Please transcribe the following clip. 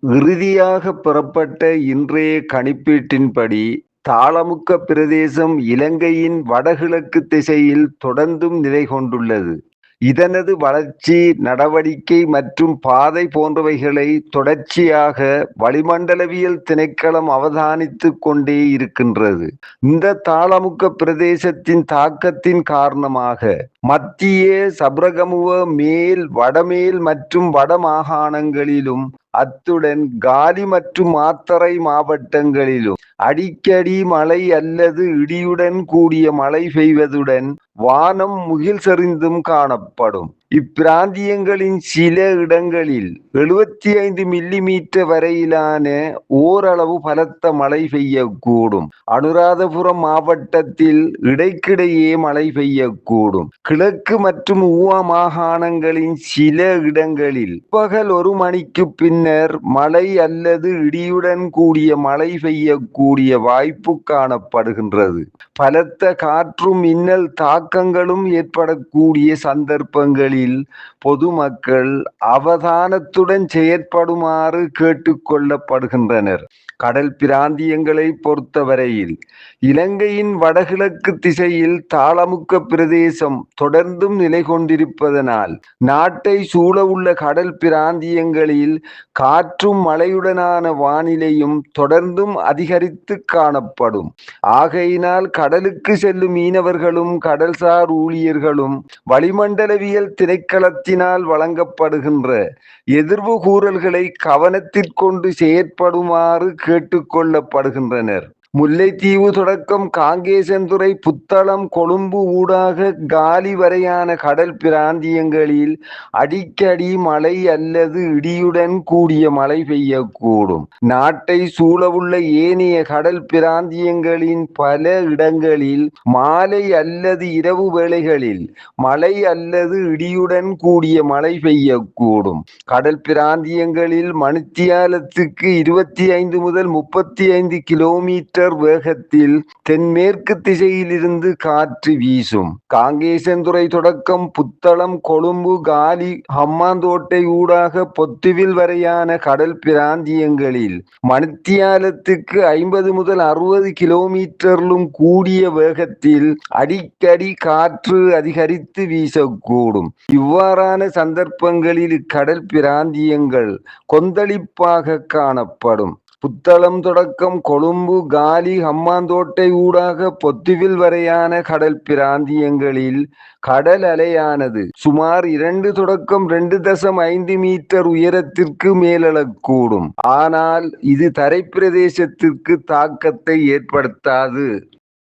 இறுதியாக பெறப்பட்ட இன்றைய கணிப்பீட்டின்படி, தாளமுக்க பிரதேசம் இலங்கையின் வடகிழக்கு திசையில் தொடர்ந்தும் நிலை கொண்டுள்ளது. இதனது வளர்ச்சி, நடவடிக்கை மற்றும் பாதை போன்றவைகளை தொடர்ச்சியாக வளிமண்டலவியல் திணைக்களம் அவதானித்துக் கொண்டே இருக்கின்றது. இந்த தாளமுக்க பிரதேசத்தின் தாக்கத்தின் காரணமாக மத்திய, சப்ரகமுவ, மேல், வடமேல் மற்றும் வடமாகாணங்களிலும் அத்துடன் காலி மற்றும் மாத்தறை மாவட்டங்களிலும் அடிக்கடி மழை அல்லது இடியுடன் கூடிய மழை பெய்வதுடன் வானம் முகில் செறிந்தும் காணப்படும். இப்பிராந்தியங்களின் சில இடங்களில் 75 மில்லிமீட்டர் வரையிலான ஓரளவு பலத்த மழை பெய்யக்கூடும். அனுராதபுரம் மாவட்டத்தில் இடைக்கிடையே மழை பெய்யக்கூடும். கிழக்கு மற்றும் ஊவா மாகாணங்களின் சில இடங்களில் பகல் 1 மணிக்கு பின்னர் மழை அல்லது இடியுடன் கூடிய மழை பெய்யக்கூடிய வாய்ப்பு காணப்படுகின்றது. பலத்த காற்றும் மின்னல் தாக்கங்களும் ஏற்படக்கூடிய சந்தர்ப்பங்களில் பொதுமக்கள் அவதானத்துடன் செயற்படுமாறு கேட்டுக்கொள்ளப்படுகின்றனர். கடல் பிராந்தியங்களை பொறுத்தவரையில் இலங்கையின் வடகிழக்கு திசையில் தாளமுக்க பிரதேசம் தொடர்ந்தும் நிலை கொண்டிருப்பதனால் நாட்டை சூழவுள்ள கடல் பிராந்தியங்களில் காற்றும் மழையுடனான வானிலையும் தொடர்ந்தும் அதிகரித்து காணப்படும். ஆகையினால் கடலுக்கு செல்லும் மீனவர்களும் கடல்சார் ஊழியர்களும் வளிமண்டலவியல் திணைக்களத்தினால் வழங்கப்படுகின்ற எதிர்வு கூறல்களை கவனத்திற்கொண்டு செயற்படுமாறு கேட்டுக்கொள்ளப்படுகின்றனர். முல்லைத்தீவு தொடக்கம் காங்கேசன்துறை, புத்தளம், கொழும்பு ஊடாக காலி வரையான கடல் பிராந்தியங்களில் அடிக்கடி மழை அல்லது இடியுடன் கூடிய மழை பெய்யக்கூடும். நாட்டை சூழவுள்ள ஏனைய கடல் பிராந்தியங்களின் பல இடங்களில் மாலை அல்லது இரவு வேளைகளில் மழை அல்லது இடியுடன் கூடிய மழை பெய்யக்கூடும். கடல் பிராந்தியங்களில் மணித்தியாலத்துக்கு 25 முதல் 35 கிலோமீட்டர் வேகத்தில் தென்மேற்கு திசையிலிருந்து காற்று வீசும். காங்கேசன்துறை தொடக்கம் புத்தளம், கொழும்பு, காலி, ஹம்மாந்தோட்டை ஊடாக பொத்துவில் வரையான கடல் பிராந்தியங்களில் மணித்தியாலத்துக்கு 50 முதல் 60 கிலோமீட்டரிலும் கூடிய வேகத்தில் அடிக்கடி காற்று அதிகரித்து வீசக்கூடும். இவ்வாறான சந்தர்ப்பங்களில் இக்கடல் பிராந்தியங்கள் கொந்தளிப்பாக காணப்படும். புத்தளம் தொடக்கம் கொழும்பு, காலி, ஹம்மாந்தோட்டை ஊடாக பொத்துவில் வரையான கடல் பிராந்தியங்களில் கடல் அலையானது சுமார் 2 தொடக்கம் 2.5 மீட்டர் உயரத்திற்கு மேலெழக்கூடும். ஆனால் இது தரைப்பிரதேசத்திற்கு தாக்கத்தை ஏற்படுத்தாது.